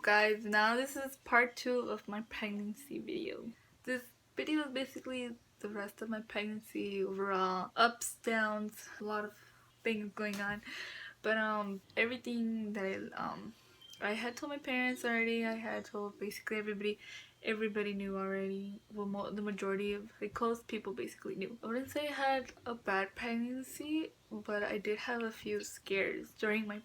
guys? Now this is part 2 of my pregnancy video. This video is basically the rest of my pregnancy, overall ups, downs, a lot of things going on. But everything that I had told my parents already. I had told basically everybody knew already. Well, the majority of the close people basically knew. I wouldn't say I had a bad pregnancy, but I did have a few scares during my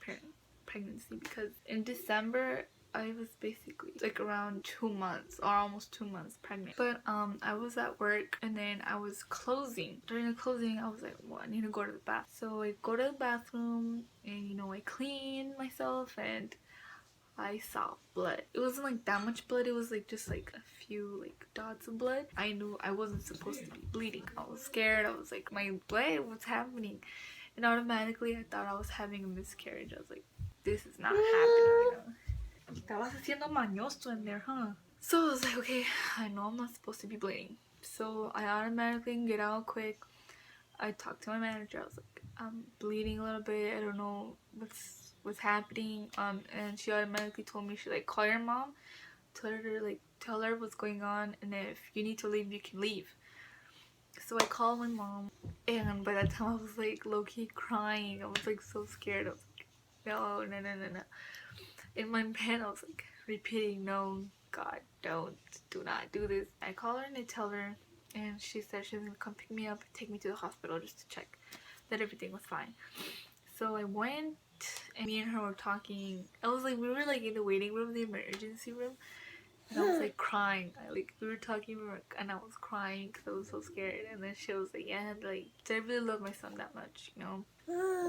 pregnancy, because in December I was basically like around 2 months or almost 2 months pregnant. But I was at work and then I was closing. During the closing I was like, well, I need to go to the bath. So I go to the bathroom and I clean myself and I saw blood. It wasn't like that much blood. It was like just like a few like dots of blood. I knew I wasn't supposed to be bleeding. I was scared. I was like, what's happening? And automatically I thought I was having a miscarriage. I was like, this is not happening. Estabas haciendo mañoso in there, huh? So I was like, okay, I know I'm not supposed to be bleeding. So I automatically get out quick. I talked to my manager. I was like, I'm bleeding a little bit. I don't know what's happening. And she automatically told me, call your mom, tell her what's going on, and if you need to leave, you can leave. So I called my mom, and by that time I was like low-key crying. I was like so scared. I was like, no. In my bed I was like repeating, no, God, do not do this. I call her and I tell her, and she said she's gonna come pick me up and take me to the hospital just to check that everything was fine. So I went, and me and her were talking. We were like in the waiting room, the emergency room, and I was like crying. We were talking, and I was crying because I was so scared. And then she was like, yeah, like, I really love my son that much,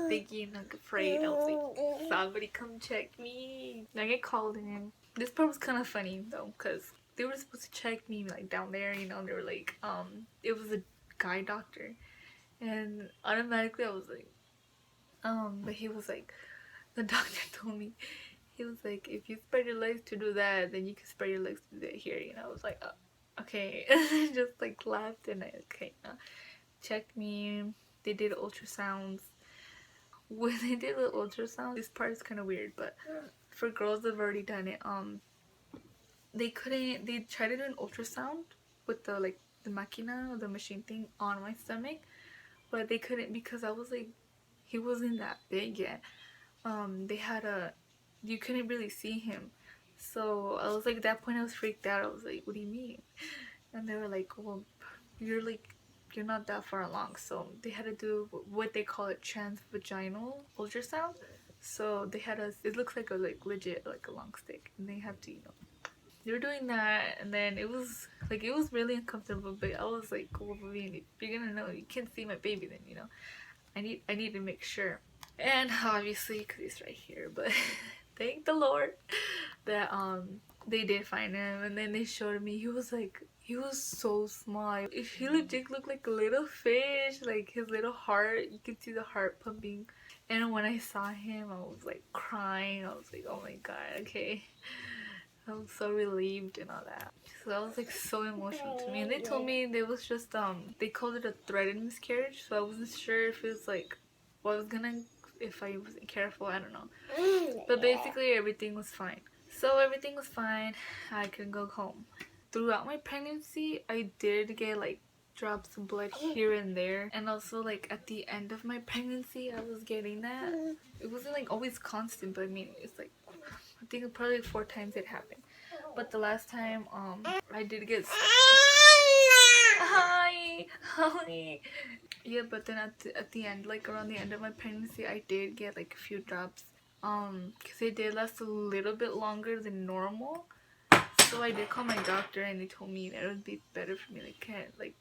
thinking, like, afraid. I was like, somebody come check me. I get called in. This part was kind of funny though, because they were supposed to check me like down there, they were like, it was a guy doctor, and automatically I was like, but he was like, the doctor told me, he was like, if you spread your legs to do that, then you can spread your legs to do that here. I was like, okay. Just like laughed, and checked me. They did ultrasounds. When they did the ultrasound, this part is kind of weird, but for girls that have already done it, they tried to do an ultrasound with the machina, or the machine thing, on my stomach, but they couldn't, because I was like, he wasn't that big yet. You couldn't really see him. So I was like, at that point I was freaked out. I was like, what do you mean? And they were like, well, you're not that far along. So they had to do what they call a transvaginal ultrasound. So it looks like a legit a long stick, and they have to they were doing that, and then it was really uncomfortable. But I was like, well, if you're gonna know, you can't see my baby, then I need to make sure. And obviously, because he's right here, but thank the Lord that they did find him. And then they showed me, he was so small. He legit looked like a little fish, like his little heart, you could see the heart pumping. And when I saw him, I was like crying. I was like, oh my God, okay. I was so relieved and all that. So that was like so emotional to me. And they told me they was just they called it a threatened miscarriage. So I wasn't sure if it was like, well, if I wasn't careful, I don't know. But basically everything was fine. So everything was fine. I could go home. Throughout my pregnancy, I did get drops of blood here and there, and also at the end of my pregnancy I was getting that. It wasn't always constant, but I mean, it's I think probably 4 times it happened. But the last time I did get hi. Yeah, but then at the end, around the end of my pregnancy, I did get a few drops, because it did last a little bit longer than normal. So I did call my doctor, and they told me that it would be better for me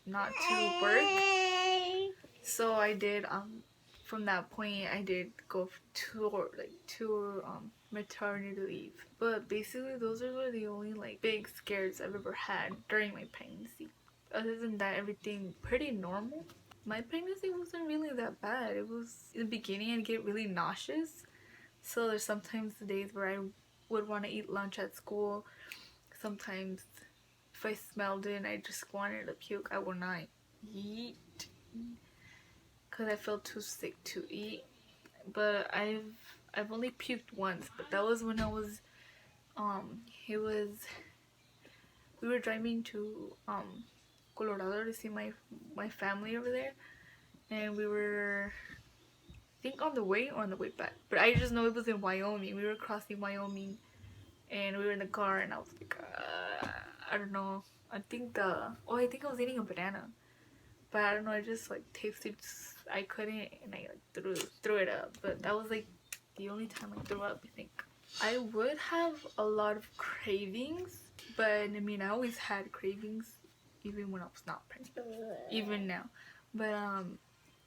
not to work. So I did from that point I did go to maternity leave. But basically those are the only big scares I've ever had during my pregnancy. Other than that, everything pretty normal. My pregnancy wasn't really that bad. It was, in the beginning, I'd get really nauseous. So there's sometimes the days where I would want to eat lunch at school. Sometimes if I smelled it and I just wanted to puke, I would not eat because I felt too sick to eat. But I've only puked once, but that was when I was He was we were driving to Colorado to see my family over there, and we were, I think, on the way or on the way back, but I just know it was in Wyoming. We were crossing Wyoming, and we were in the car, and I was like, I don't know. I think I was eating a banana, but I don't know. I just like tasted. I couldn't, and I like threw it up. But that was like the only time I threw up, I think. I would have a lot of cravings, but I mean, I always had cravings, even when I was not pregnant, even now. But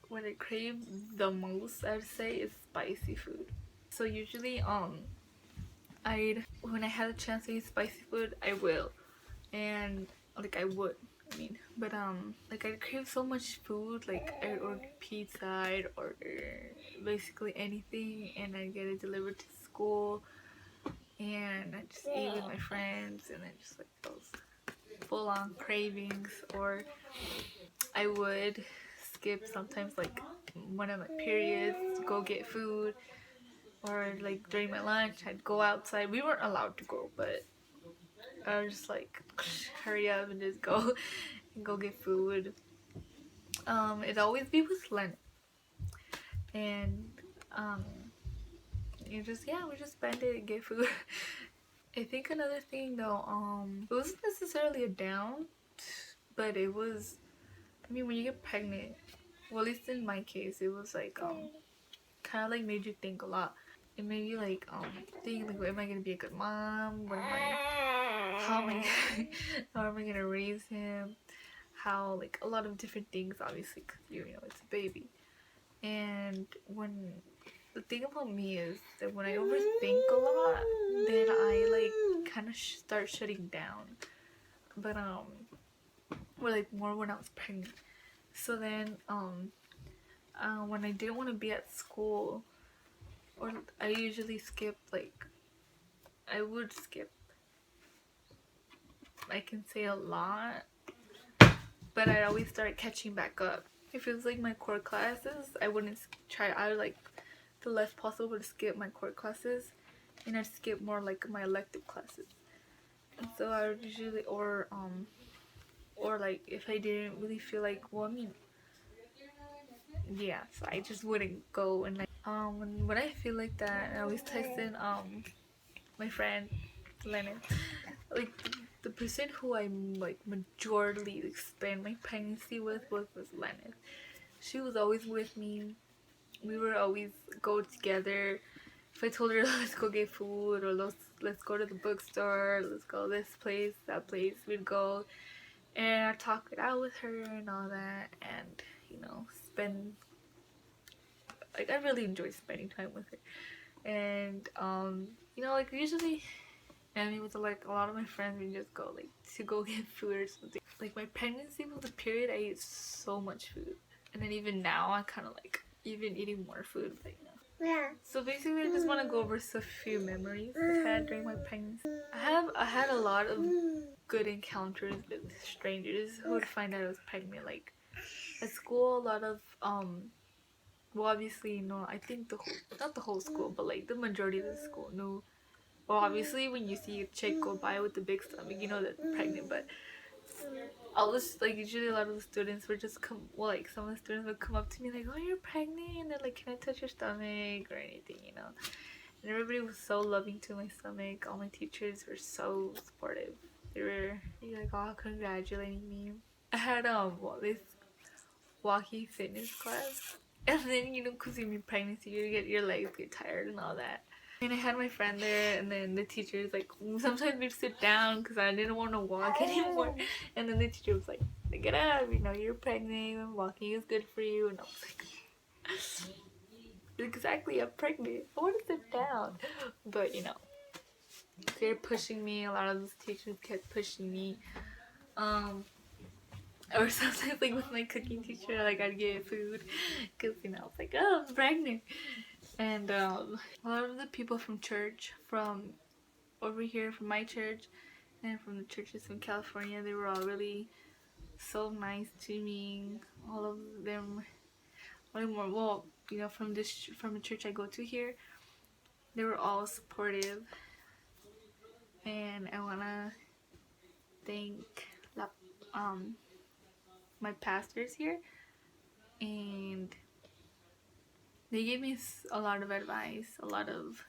what I crave the most, I'd say, is spicy food. So usually, when I had a chance to eat spicy food, I will, and like I would. I mean, but like I crave so much food. Like I order pizza, I'd order basically anything, and I get it delivered to school, and I just eat with my friends, and then just like those full-on cravings. Or I would skip sometimes, like one of my periods, go get food, or like during my lunch, I'd go outside. We weren't allowed to go, but I was just like, hurry up and just go and go get food. It'd always be with Len, and you just we just spend it and get food. I think another thing though, it wasn't necessarily a down, but it was. I mean, when you get pregnant, well, at least in my case, it was like kind of like made you think a lot. It made you like think like, am I gonna be a good mom? How am I how am I gonna raise him? How, like, a lot of different things, obviously, because you know it's a baby. And when the thing about me is that when I overthink a lot, then I like kind of start shutting down. But or like more when I was pregnant. So then when I didn't want to be at school, or I usually skip, like I would skip, I can say a lot, but I'd always start catching back up. If it was like my core classes, I wouldn't try. I would like the less possible to skip my core classes, and I'd skip more like my elective classes. And so I would usually, or like if I didn't really feel like, well, I mean, yeah, so I just wouldn't go. And like when I feel like that, I always texting my friend Lennon, like the person who I like majorly like, spent my pregnancy with was Lennon. She was always with me. We were always go together. If I told her let's go get food, or let's go to the bookstore, let's go this place, that place, we'd go, and I'd talk it out with her and all that, and you know, spend, like, I really enjoy spending time with her. And you know, like usually, I mean, with like a lot of my friends, we just go like to go get food or something. Like my pregnancy was the period I ate so much food, and then even now I kind of like even eating more food right now. Yeah. So basically, I just want to go over a few memories I had during my pregnancy. I had a lot of good encounters with strangers who would find out I was pregnant. Like at school, a lot of well, obviously, you know, I think not the whole school, but like the majority of the school knew. Well, obviously, when you see a chick go by with the big stomach, you know that they're pregnant. But I was like, usually a lot of the students would just like some of the students would come up to me like, "Oh, you're pregnant," and they're like, "Can I touch your stomach?" or anything, you know. And everybody was so loving to my stomach. All my teachers were so supportive. They were like, "Oh, congratulating me." I had this walking fitness class, and then you know, cause you're in pregnancy, your legs get tired and all that. And I had my friend there, and then the teachers like sometimes we'd sit down because I didn't want to walk anymore. And then the teacher was like, "Get up, you know you're pregnant, and walking is good for you." And I was like, "Exactly, I'm pregnant. I want to sit down." But you know, they're pushing me. A lot of those teachers kept pushing me. Or sometimes like with my cooking teacher, like I'd get food because you know I was like, "Oh, I'm pregnant." And a lot of the people from church, from over here, from my church, and from the churches in California, they were all really so nice to me. All of them, well, you know, from the church I go to here, they were all supportive. and I wanna thank my pastors here, and they gave me a lot of advice, a lot of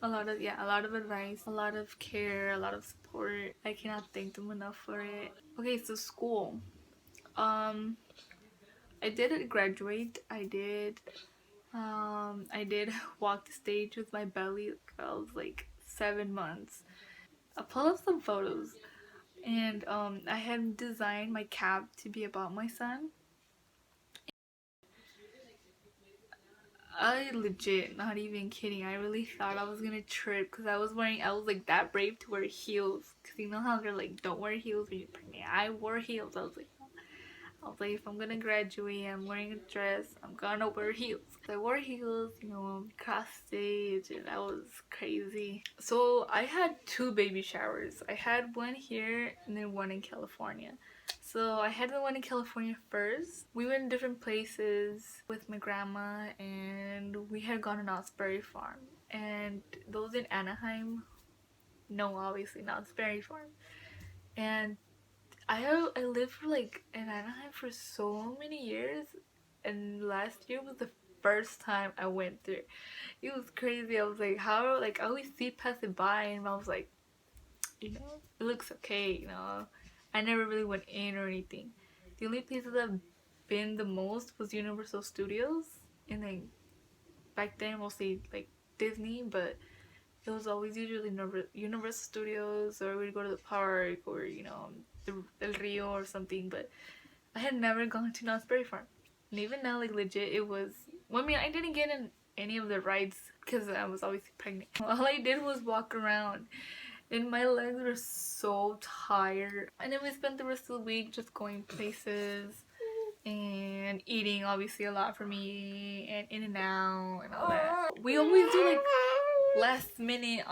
advice, a lot of care, a lot of support. I cannot thank them enough for it. Okay, so school. I did graduate. I did walk the stage with my belly. I was like 7 months. I'll pull up some photos. And I had designed my cap to be about my son. I legit, not even kidding, I really thought I was gonna trip because I was like that brave to wear heels. Because you know how they're like, don't wear heels when you're pregnant. I wore heels. I was like, if I'm gonna graduate, I'm wearing a dress, I'm gonna wear heels. So I wore heels, you know, cross stage, and that was crazy. So I had 2 baby showers. I had one here and then one in California. So I had the one in California first. We went in different places with my grandma, and we had gone to Knott's Berry Farm. And those in Anaheim, no, obviously Knott's Berry Farm. And I lived for like in Anaheim for so many years, and last year was the first time I went there. It was crazy. I was like, how, like, I always see passing by, and I was like, you know, it looks okay, you know. I never really went in or anything. The only places I've been the most was Universal Studios, and then back then mostly like Disney, but it was always usually Universal Studios, or we'd go to the park, or you know, El Rio or something. But I had never gone to Knott's Berry Farm, and even now, like legit, it was. Well, I mean, I didn't get in any of the rides because I was obviously pregnant. All I did was walk around, and my legs were so tired. And then we spent the rest of the week just going places and eating, obviously a lot for me, and in and out and all that. We always do like last minute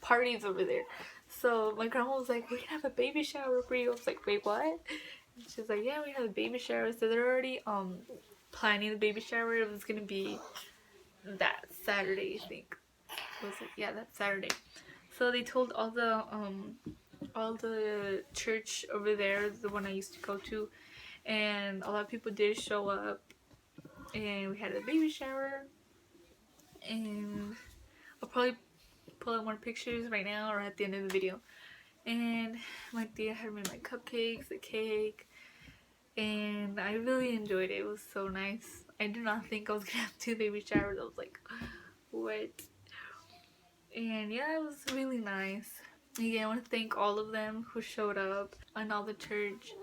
parties over there. So my grandma was like, we're gonna have a baby shower for you. I was like, wait, what? And she's like, yeah, we have a baby shower. So they're already planning the baby shower. It was gonna be that Saturday, I think. Was it? Yeah, that Saturday. So they told all the church over there, the one I used to go to, and a lot of people did show up, and we had a baby shower. And I'll probably pull out more pictures right now or at the end of the video. And my tia had made my cupcakes, the cake, and I really enjoyed it. It was so nice. I did not think I was gonna have 2 baby showers. I was like, what? And yeah, it was really nice. Again, I want to thank all of them who showed up and all the church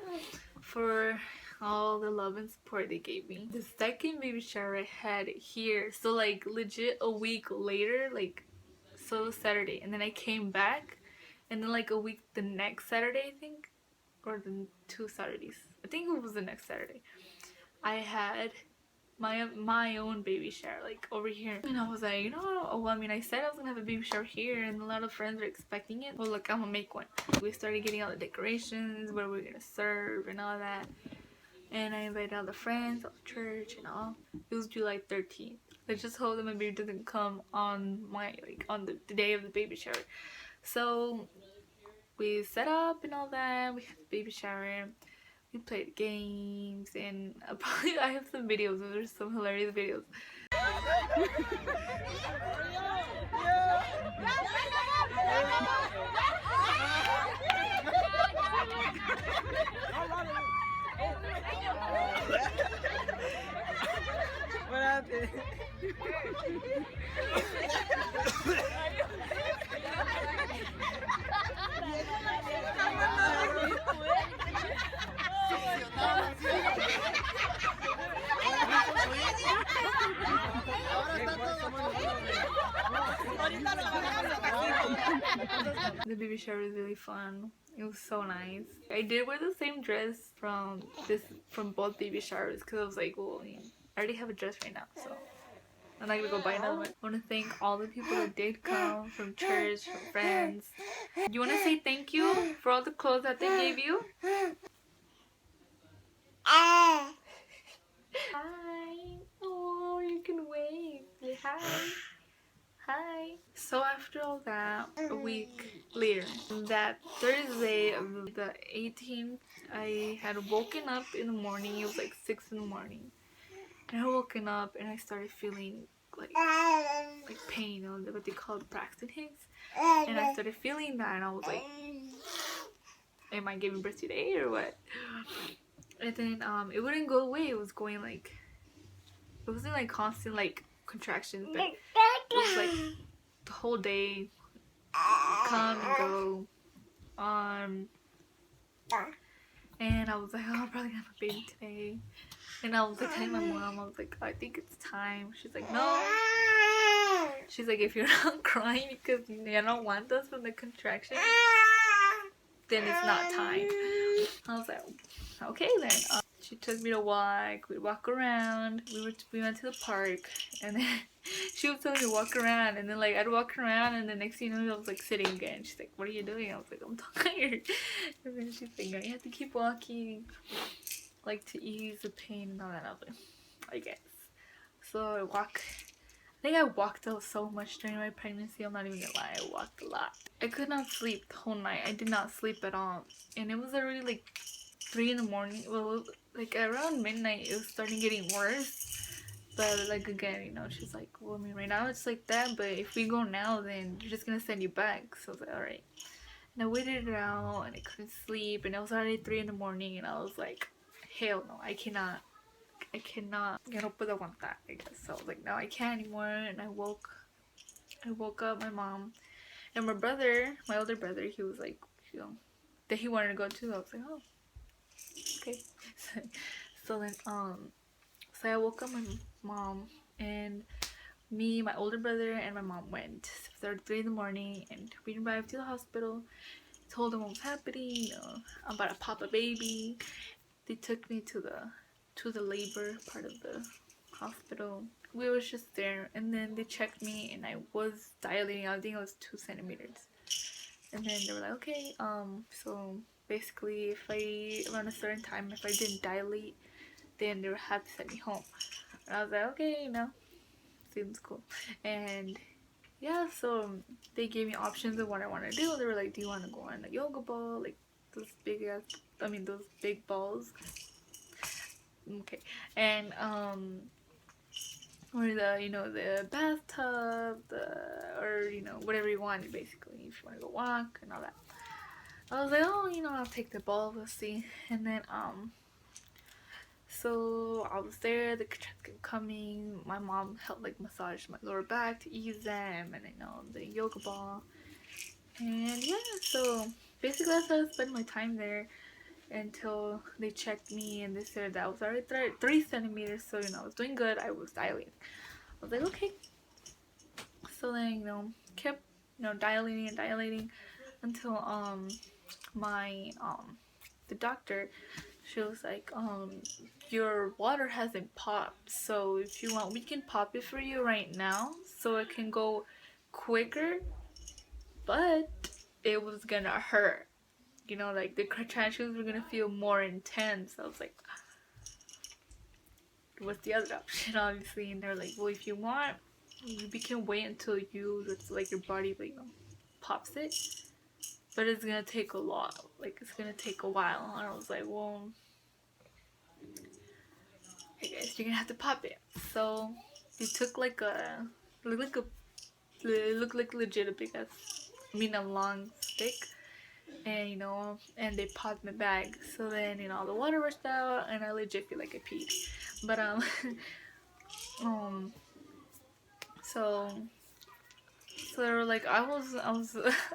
for all the love and support they gave me. The second baby shower I had here, so like legit a week later, like, so it was Saturday, and then I came back, and then like a week the next Saturday, I think, or the 2 Saturdays, I think it was the next Saturday, I had my own baby shower, like over here. And I was like, you know, well, I mean, I said I was gonna have a baby shower here, and a lot of friends are expecting it. Well, look, I'm gonna make one. We started getting all the decorations, where we're gonna serve and all that, and I invited all the friends, all the church and all. It was July 13th. I just hope that my baby doesn't come on on the day of the baby shower. So we set up and all that. We had the baby shower. We played games, and I have some videos. There's some hilarious videos. What happened? The baby shower was really fun. It was so nice. I did wear the same dress from both baby showers because I was like, well, I already have a dress right now, so I'm not gonna go buy another one. I want to thank all the people that did come from church, from friends. You want to say thank you for all the clothes that they gave you? Hi. Oh, you can wave. Say hi. Hi. So after week later. That Thursday, the 18th, I had woken up in the morning. It was like 6 in the morning. And I woken up and I started feeling like pain, you know, what they call Braxton Hicks. And I started feeling that and I was like, am I giving birth today or what? And then it wouldn't go away. It was going like, it wasn't like constant like contractions, but it was like the whole day, come and go. And I was like, oh, I'm probably gonna have a baby today. And I was like telling my mom, I was like, I think it's time. She's like, no. She's like, if you're not crying because you don't want us from the contractions, then it's not time. I was like, okay then. She took me to walk. We'd walk around. We went to the park, and then she was telling me to walk around, and then like I'd walk around, and the next thing you know, I was like sitting again. She's like, "What are you doing?" I was like, "I'm tired." And then she's like, "No, you have to keep walking, like to ease the pain and all that." I was like, I guess. So I walk. I think I walked out so much during my pregnancy. I'm not even gonna lie, I walked a lot. I could not sleep the whole night. I did not sleep at all, and it was already like 3 in the morning. Well, like around midnight, it was starting getting worse. But like again, you know, she's like, well, I mean, right now it's like that, but if we go now, then you're just gonna send you back. So I was like, all right. And I waited it out, and I couldn't sleep, and it was already 3 in the morning, and I was like, hell no, I cannot. Ya no puedo aguantar, I guess. So I was like, no, I can't anymore. And I woke up my mom and my brother, my older brother. He was like, you know, that he wanted to go too. I was like, oh, okay. So then so I woke up my mom, and me, my older brother, and my mom went. So it started 3 in the morning, and we arrived to the hospital. Told them what was happening. You know, I'm about to pop a baby. They took me to the labor part of the hospital. We was just there, and then they checked me, and I was dilating. I think it was 2 centimeters. And then they were like, okay, so basically, if around a certain time, if I didn't dilate, then they would have to send me home. And I was like, okay, you know, seems cool. And yeah, so they gave me options of what I want to do. They were like, do you want to go on a yoga ball, like those those big balls? Okay. And or the bathtub, or whatever you want, basically, if you want to go walk and all that. I was like, oh, I'll take the ball, we'll see. And then so I was there, the contractions kept coming. My mom helped like massage my lower back to ease them, and the yoga ball. And yeah, so basically that's how I spent my time there until they checked me, and they said that I was already 3 centimeters, so I was doing good. I was dilating. I was like, okay. So then kept dilating and dilating until my the doctor, she was like, your water hasn't popped, so if you want, we can pop it for you right now so it can go quicker, but it was gonna hurt. Like the contractions were gonna feel more intense. I was like, what's the other option, obviously? And they're like, well, if you want, we can wait until like your body pops it, but it's gonna take a lot, like it's gonna take a while. And I was like, well, I guess you're gonna have to pop it. So they took it looked like legit a big ass, a long stick, and and they popped my bag. So then all the water rushed out, and I legit feel like I peed. But so they were like, I was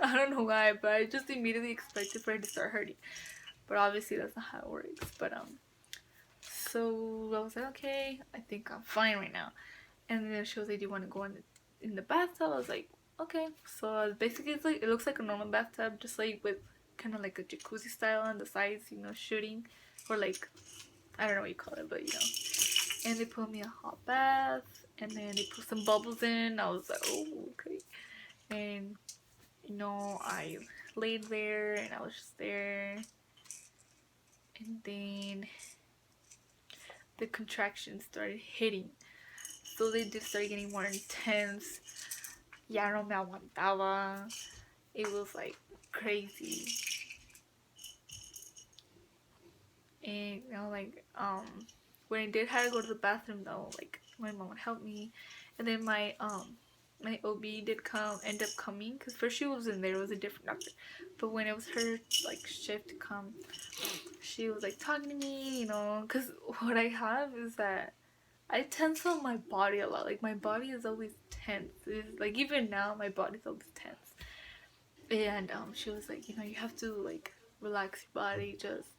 I don't know why, but I just immediately expected for it to start hurting, but obviously that's not how it works. But so I was like, okay, I think I'm fine right now. And then she was like, do you want to go in the bathtub? I was like, okay. So basically it's like, it looks like a normal bathtub, just like with kind of like a jacuzzi style on the sides, shooting, or like, I don't know what you call it, but and they put me a hot bath, and then they put some bubbles in. I was like, oh, okay. And I laid there, and I was just there, and then the contractions started hitting. So they did start getting more intense. Ya no me aguantaba. It was like crazy. And like when I did have to go to the bathroom though, like my mom would help me, and then my OB did end up coming, because first she was in there, it was a different doctor, but when it was her like shift to come, she was like talking to me, because what I have is that I tense on my body a lot. Like my body is always tense. It's, like even now my body's always tense. And she was like, you have to like relax your body, just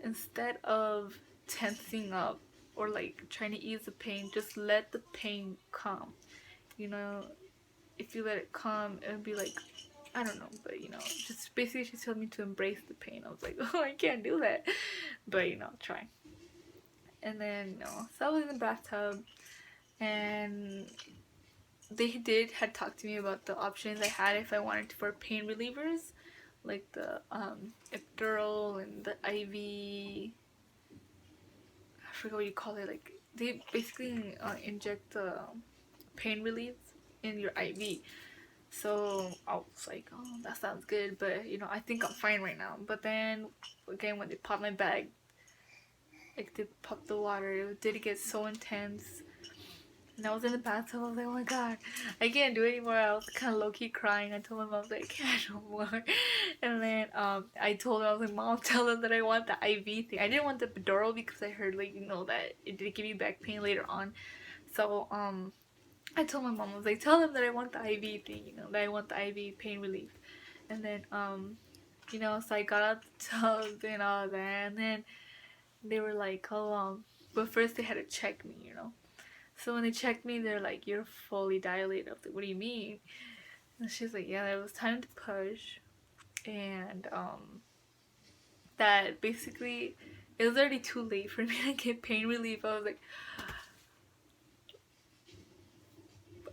instead of tensing up or like trying to ease the pain, just let the pain come. You know, if you let it come, it'll be like, I don't know, but just basically she told me to embrace the pain. I was like, oh, I can't do that, but try. And then so I was in the bathtub, and they had talked to me about the options I had if I wanted for pain relievers, like the epidural and the IV. I forget what you call it. Like they basically inject the pain relief in your IV. So I was like, oh, that sounds good, but I think I'm fine right now. But then again, when they popped my bag, like they popped the water, it did get so intense. And I was in the bathtub, I was like, oh my god, I can't do it anymore. I was kind of low-key crying. I told my mom, I was like, I can't no more. And then I told her, I was like, Mom, tell them that I want the IV thing. I didn't want the epidural because I heard, like, that it did give you back pain later on. So, I told my mom, I was like, tell them that I want the IV thing, that I want the IV pain relief. And then, so I got out the tub and all that. And then they were like, oh, but first they had to check me, So when they checked me, they're like, you're fully dilated. I was like, what do you mean? And she's like, yeah, it was time to push. And that basically, it was already too late for me to get pain relief. I was like,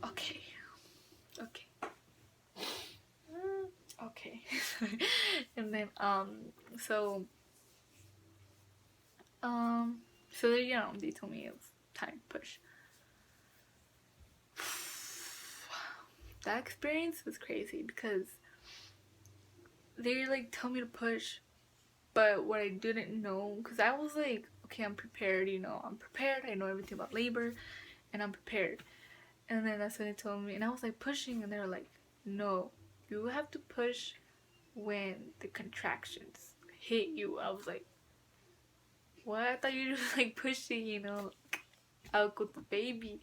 okay. Okay. And then, so they told me it was time to push. That experience was crazy because they like tell me to push, but what I didn't know, because I was like, okay, I'm prepared, I'm prepared, I know everything about labor, and I'm prepared. And then that's when they told me, and I was like pushing, and they're like, no, you have to push when the contractions hit you. I was like, what? I thought you were just like pushing, out with the baby.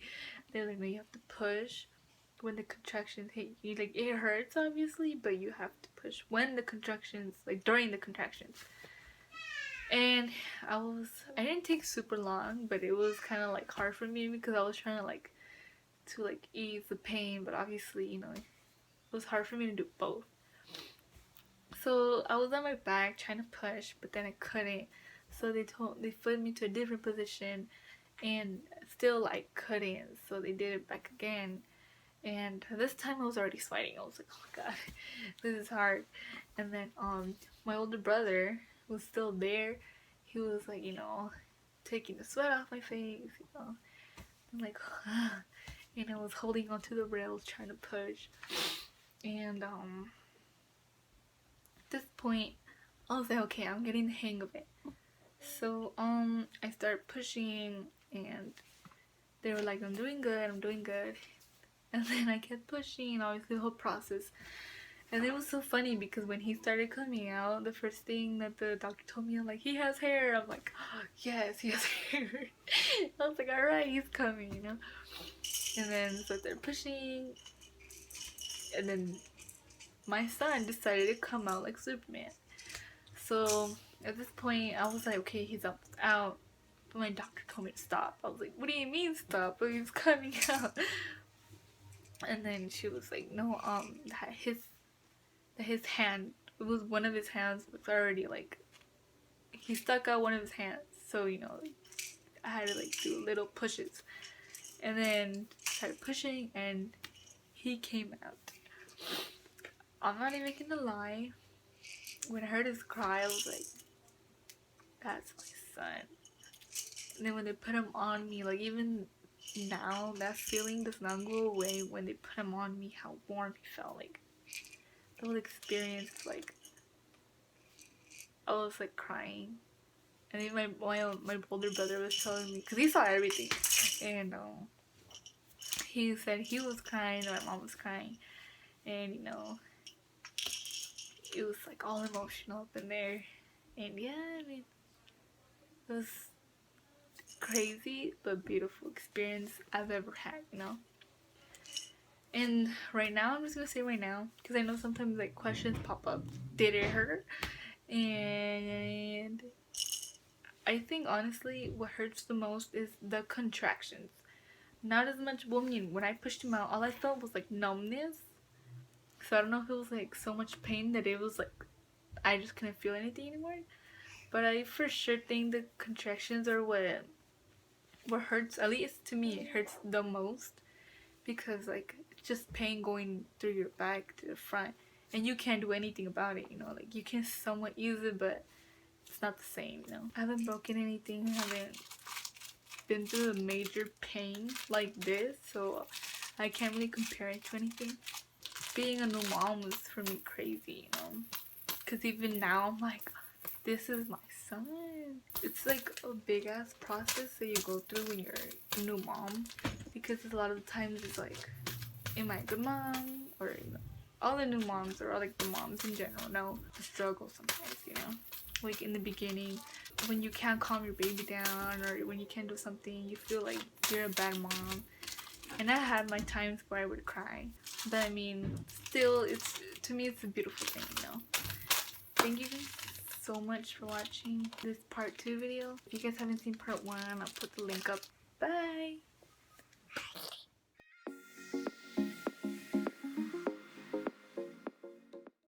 They're like, no, you have to push when the contractions hit you. Like, it hurts obviously, but you have to push when the contractions, like during the contractions. And I didn't take super long, but it was kind of like hard for me because I was trying to ease the pain, but obviously, it was hard for me to do both. So I was on my back trying to push, but then I couldn't. So they put me to a different position, and still couldn't. So they did it back again, and this time I was already sweating. I was like, oh my god, this is hard. And then my older brother was still there. He was like, taking the sweat off my face, I'm like, and I was holding onto the rails trying to push. And at this point I was like, okay, I'm getting the hang of it. So I started pushing, and they were like, I'm doing good. And then I kept pushing, obviously the whole process. And it was so funny because when he started coming out, the first thing that the doctor told me, I'm like, he has hair. I'm like, oh, yes, he has hair. I was like, alright, he's coming, And then so they're pushing, and then my son decided to come out like Superman. So at this point, I was like, okay, he's out. But my doctor told me to stop. I was like, what do you mean stop? But he's coming out. And then she was like, no, that his hand, it was one of his hands was already he stuck out one of his hands. So, I had to do little pushes. And then started pushing, and he came out. I'm not even gonna lie. When I heard his cry, I was like, that's my son. And then when they put him on me, even now, that feeling does not go away when they put him on me, how warm he felt. the whole experience, like, I was like crying. And then my older brother was telling me, because he saw everything, and he said he was crying and my mom was crying, and you know, it was like all emotional up in there. And yeah, I mean, it was crazy but beautiful experience I've ever had, you know. And right now, I'm just gonna say right now, because I know sometimes like questions pop up, did it hurt? And I think honestly what hurts the most is the contractions. Not as much bullying. When I pushed him out, all I felt was like numbness. So I don't know if it was like so much pain that it was like I just couldn't feel anything anymore. But I for sure think the contractions are what hurts, at least to me, it hurts the most, because like it's just pain going through your back to the front, and you can't do anything about it, you know. Like you can somewhat use it, but it's not the same, you know. I haven't broken anything, I haven't been through a major pain like this, so I can't really compare it to anything. Being a new mom was for me crazy, you know, because even now I'm like, this is my son. It's like a big ass process that you go through when you're a new mom, because a lot of the times it's like, am I a good mom? Or you know, all the new moms, or all like the moms in general, know the struggle sometimes, you know. Like in the beginning, when you can't calm your baby down, or when you can't do something, you feel like you're a bad mom. And I had my times where I would cry, but I mean, still, it's, to me, it's a beautiful thing, you know. Thank you guys so much for watching this part 2 video. If you guys haven't seen part 1, I'll put the link up. Bye!